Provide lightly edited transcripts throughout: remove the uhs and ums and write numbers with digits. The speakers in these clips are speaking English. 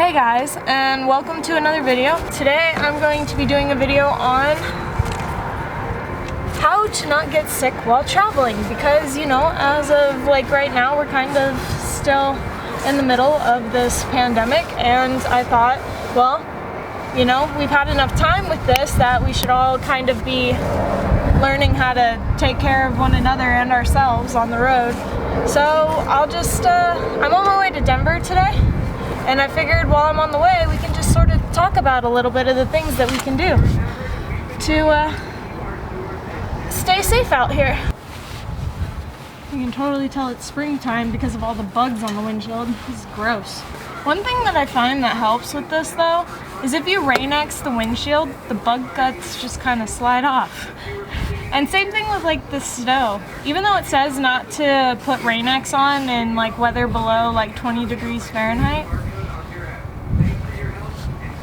Hey guys, and welcome to another video. Today I'm going to be doing a video on how to not get sick while traveling because, you know, as of like right now we're kind of still in the middle of this pandemic, and I thought, well, you know, we've had enough time with this that we should all kind of be learning how to take care of one another and ourselves on the road. So I'll just, I'm on my way to Denver today. And I figured while I'm on the way, we can just sort of talk about a little bit of the things that we can do to stay safe out here. You can totally tell it's springtime because of all the bugs on the windshield. This is gross. One thing that I find that helps with this though, is if you Rain-X the windshield, the bug guts just kind of slide off. And same thing with like the snow. Even though it says not to put Rain-X on in like weather below like 20 degrees Fahrenheit,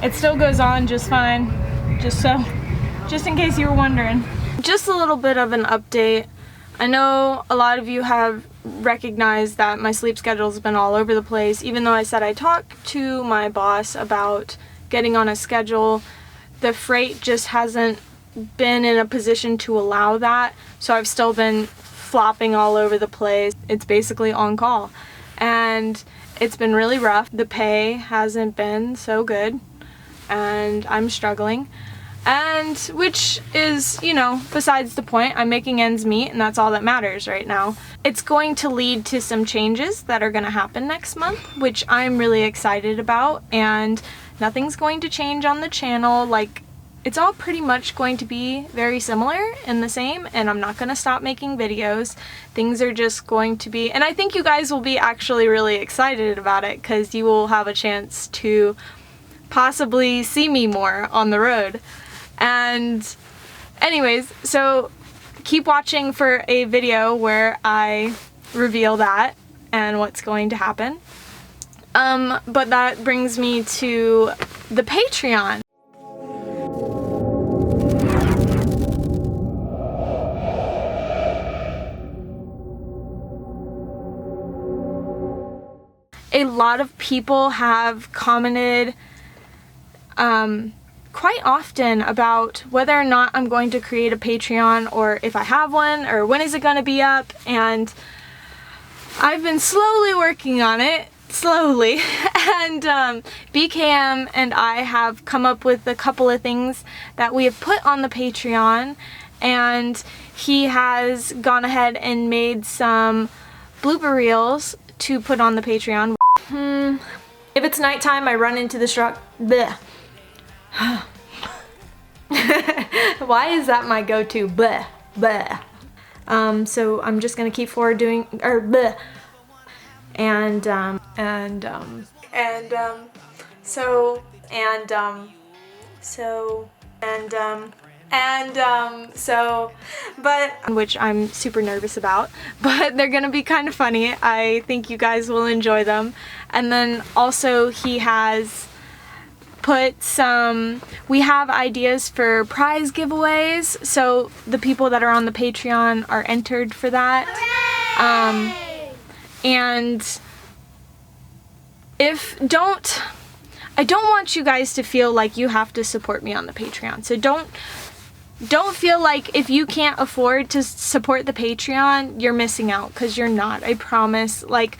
it still goes on just fine, just in case you were wondering. Just a little bit of an update. I know a lot of you have recognized that my sleep schedule has been all over the place. Even though I said I talked to my boss about getting on a schedule, the freight just hasn't been in a position to allow that. So I've still been flopping all over the place. It's basically on call. And it's been really rough. The pay hasn't been so good. And I'm struggling, and which is, you know, besides the point. I'm making ends meet, and that's all that matters right now. It's going to lead to some changes that are going to happen next month, which I'm really excited about, and nothing's going to change on the channel. Like, it's all pretty much going to be very similar and the same, and I'm not going to stop making videos. Things are just going to be, and I think you guys will be actually really excited about it because you will have a chance to possibly see me more on the road. And anyways, so keep watching for a video where I reveal that and what's going to happen. But that brings me to the Patreon. A lot of people have commented quite often about whether or not I'm going to create a Patreon, or if I have one, or when is it going to be up, and I've been slowly working on it, and BKM and I have come up with a couple of things that we have put on the Patreon, and he has gone ahead and made some blooper reels to put on the Patreon. If it's nighttime, I run into the truck. Bleh. Why is that my go-to? Bleh, bleh. So I'm just gonna keep forward doing, or bleh. Which I'm super nervous about, but they're gonna be kind of funny. I think you guys will enjoy them. And then also he has put some, we have ideas for prize giveaways, so the people that are on the Patreon are entered for that. And I don't want you guys to feel like you have to support me on the Patreon, so don't feel like if you can't afford to support the Patreon, you're missing out, because you're not. I promise. Like,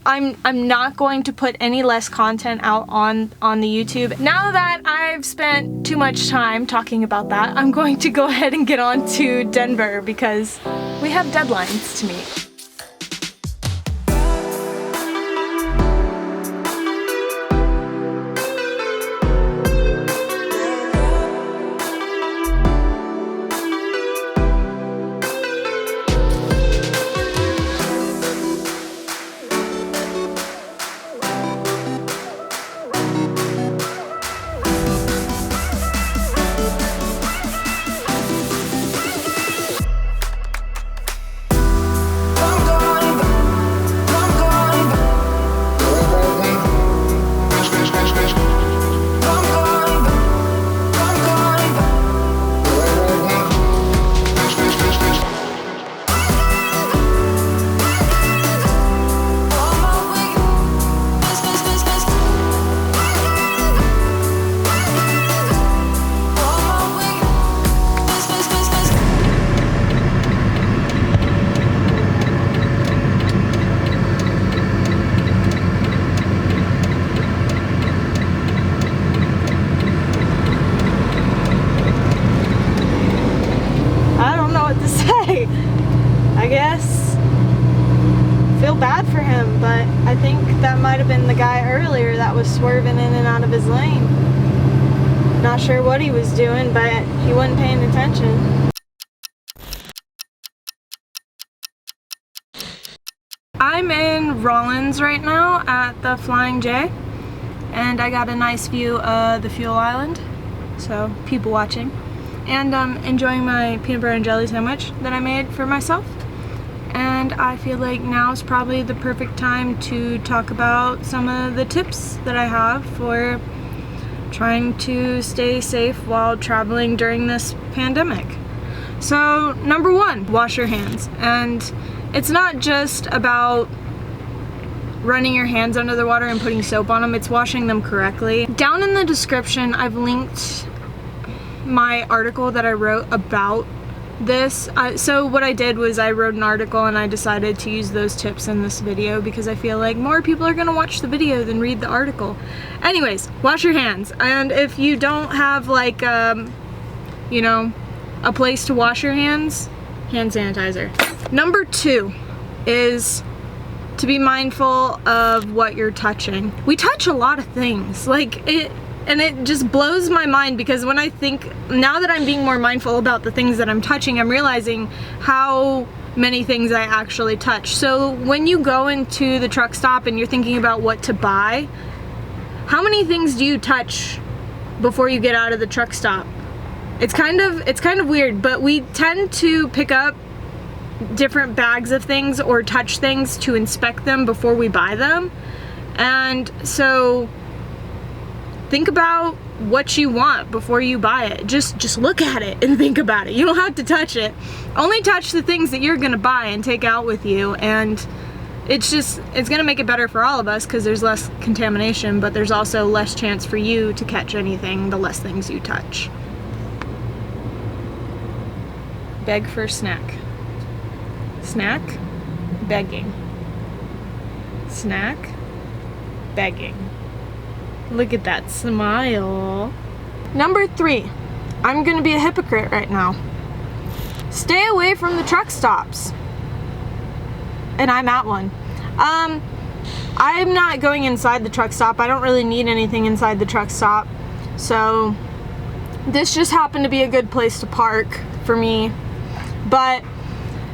I'm not going to put any less content out on the YouTube. Now that I've spent too much time talking about that, I'm going to go ahead and get on to Denver because we have deadlines to meet. guy earlier that was swerving in and out of his lane. Not sure what he was doing, but he wasn't paying attention. I'm in Rollins right now at the Flying J, and I got a nice view of the fuel island, so people watching. And I'm enjoying my peanut butter and jelly sandwich that I made for myself. And I feel like now is probably the perfect time to talk about some of the tips that I have for trying to stay safe while traveling during this pandemic. So number one, wash your hands. And it's not just about running your hands under the water and putting soap on them, it's washing them correctly. Down in the description, I've linked my article that I wrote about this. So what I did was I wrote an article and I decided to use those tips in this video because I feel like more people are gonna watch the video than read the article. Anyways, wash your hands. And if you don't have like, you know, a place to wash your hands, hand sanitizer. Number two is to be mindful of what you're touching. We touch a lot of things, and it just blows my mind because when I think, now that I'm being more mindful about the things that I'm touching, I'm realizing how many things I actually touch. So when you go into the truck stop and you're thinking about what to buy, how many things do you touch before you get out of the truck stop? It's kind of weird, but we tend to pick up different bags of things or touch things to inspect them before we buy them. And so think about what you want before you buy it. Just look at it and think about it. You don't have to touch it. Only touch the things that you're gonna buy and take out with you, and it's gonna make it better for all of us because there's less contamination, but there's also less chance for you to catch anything the less things you touch. Beg for snack. Snack, begging. Snack, begging. Look at that smile. Number three, I'm gonna be a hypocrite right now. Stay away from the truck stops. And I'm at one. I'm not going inside the truck stop. I don't really need anything inside the truck stop. So this just happened to be a good place to park for me. But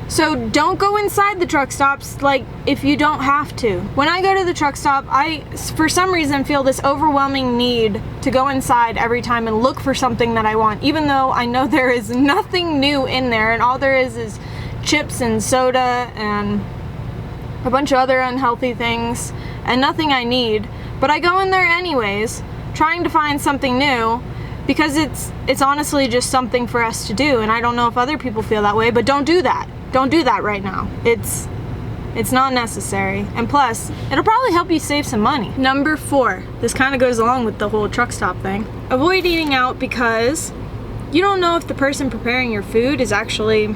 so don't go inside the truck stops, like, if you don't have to. When I go to the truck stop, I, for some reason, feel this overwhelming need to go inside every time and look for something that I want, even though I know there is nothing new in there, and all there is chips and soda and a bunch of other unhealthy things, and nothing I need. But I go in there anyways, trying to find something new, because it's honestly just something for us to do, and I don't know if other people feel that way, but don't do that. Don't do that right now. It's not necessary. And plus, it'll probably help you save some money. Number four, this kind of goes along with the whole truck stop thing. Avoid eating out because you don't know if the person preparing your food is actually,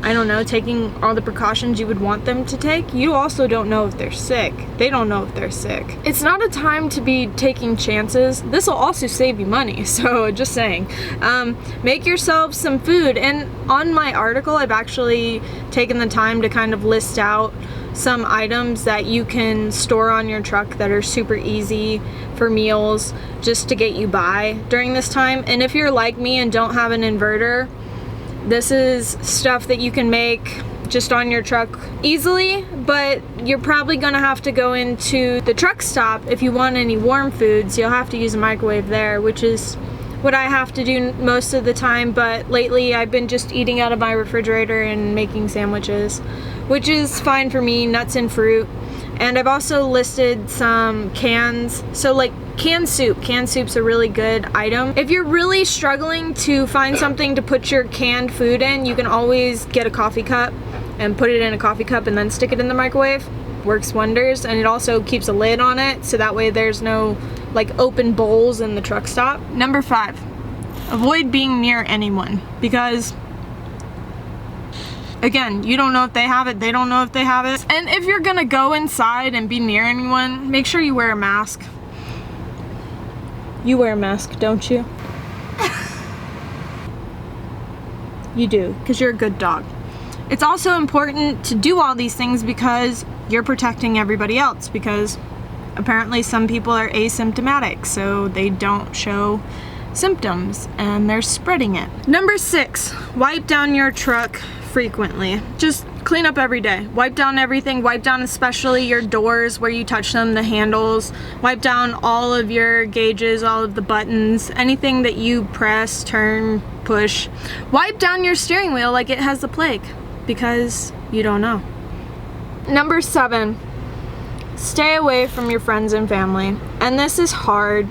I don't know, taking all the precautions you would want them to take. You also don't know if they're sick. They don't know if they're sick. It's not a time to be taking chances. This will also save you money, so just saying. Make yourself some food. And on my article, I've actually taken the time to kind of list out some items that you can store on your truck that are super easy for meals just to get you by during this time. And if you're like me and don't have an inverter, this is stuff that you can make just on your truck easily, but you're probably gonna have to go into the truck stop if you want any warm foods. You'll have to use a microwave there, which is what I have to do most of the time, but lately I've been just eating out of my refrigerator and making sandwiches, which is fine for me, nuts and fruit. And I've also listed some cans, so like canned soup. Canned soup's a really good item. If you're really struggling to find something to put your canned food in, you can always get a coffee cup and put it in a coffee cup and then stick it in the microwave. Works wonders, and it also keeps a lid on it, so that way there's no like open bowls in the truck stop. Number five, avoid being near anyone, because again, you don't know if they have it, they don't know if they have it. And if you're gonna go inside and be near anyone, make sure you wear a mask. You wear a mask, don't you? You do, because you're a good dog. It's also important to do all these things because you're protecting everybody else, because apparently some people are asymptomatic, so they don't show symptoms and they're spreading it. Number 6, wipe down your truck frequently. Just clean up every day. Wipe down everything. Wipe down especially your doors where you touch them, the handles. Wipe down all of your gauges, all of the buttons, anything that you press, turn, push. Wipe down your steering wheel like it has the plague, because you don't know. Number 7, stay away from your friends and family. And this is hard,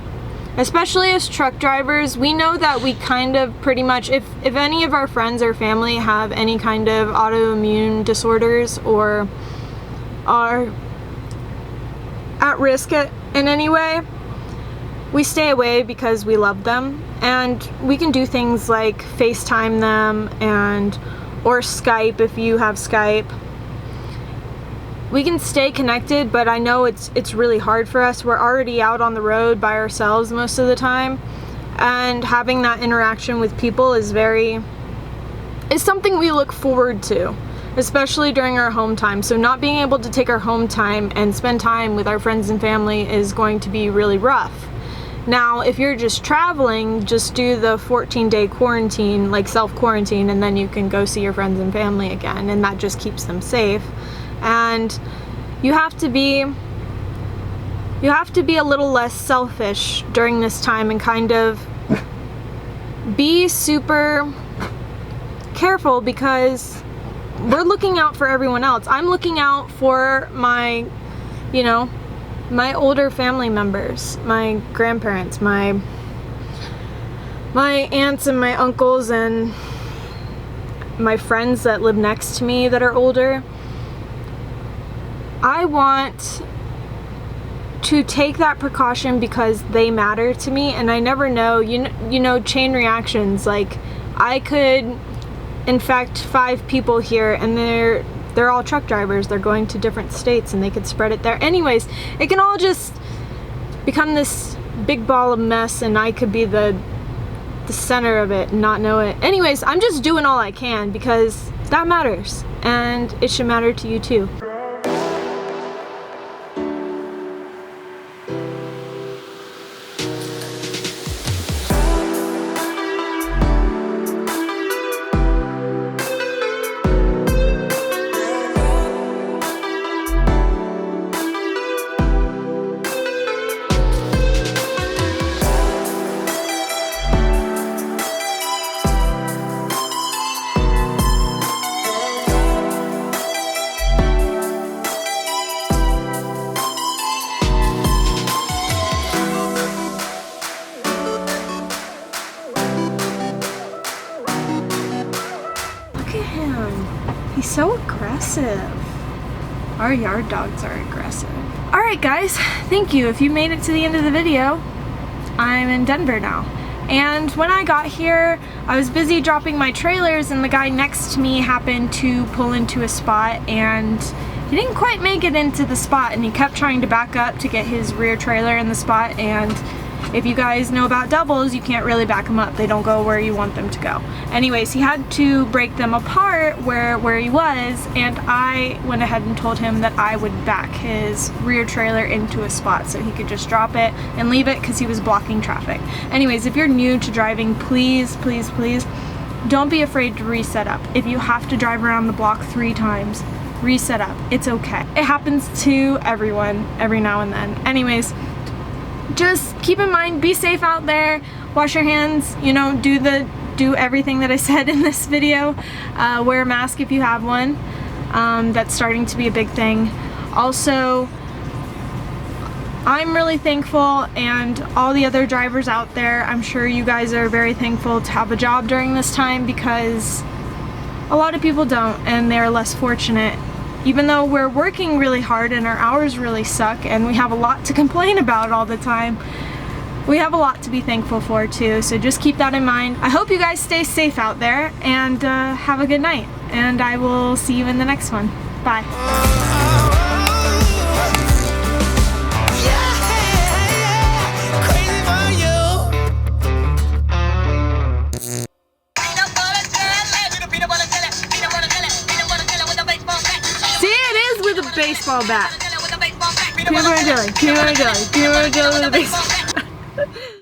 especially as truck drivers. We know that we kind of pretty much, if any of our friends or family have any kind of autoimmune disorders or are at risk in any way, we stay away because we love them. And we can do things like FaceTime them or Skype if you have Skype. We can stay connected, but I know it's really hard for us. We're already out on the road by ourselves most of the time, and having that interaction with people is something we look forward to, especially during our home time. So not being able to take our home time and spend time with our friends and family is going to be really rough. Now, if you're just traveling, just do the 14-day quarantine, like self-quarantine, and then you can go see your friends and family again, and that just keeps them safe. And you have to be a little less selfish during this time and kind of be super careful, because we're looking out for everyone else. I'm looking out for my older family members, my grandparents, my aunts and my uncles, and my friends that live next to me that are older. I want to take that precaution because they matter to me, and I never know, you know, chain reactions. Like, I could infect 5 people here, and they're all truck drivers. They're going to different states, and they could spread it there. Anyways, it can all just become this big ball of mess, and I could be the center of it and not know it. Anyways, I'm just doing all I can because that matters, and it should matter to you too. He's so aggressive. Our yard dogs are aggressive. Alright guys, thank you. If you made it to the end of the video, I'm in Denver now. And when I got here, I was busy dropping my trailers, and the guy next to me happened to pull into a spot, and he didn't quite make it into the spot, and he kept trying to back up to get his rear trailer in the spot. And if you guys know about doubles, you can't really back them up. They don't go where you want them to go. Anyways, he had to break them apart where he was, and I went ahead and told him that I would back his rear trailer into a spot so he could just drop it and leave it because he was blocking traffic. Anyways, if you're new to driving, please, please, please don't be afraid to reset up. If you have to drive around the block 3 times, reset up. It's okay. It happens to everyone every now and then. Anyways, just keep in mind, be safe out there, wash your hands, you know, do everything that I said in this video. Wear a mask if you have one. That's starting to be a big thing. Also, I'm really thankful, and all the other drivers out there, I'm sure you guys are very thankful to have a job during this time, because a lot of people don't, and they're less fortunate. Even though we're working really hard and our hours really suck and we have a lot to complain about all the time, we have a lot to be thankful for too, so just keep that in mind. I hope you guys stay safe out there, and have a good night, and I will see you in the next one. Bye. See, it is with a baseball bat. Peanut butter and jelly. Peanut butter and jelly. Peanut butter and jelly with a baseball bat.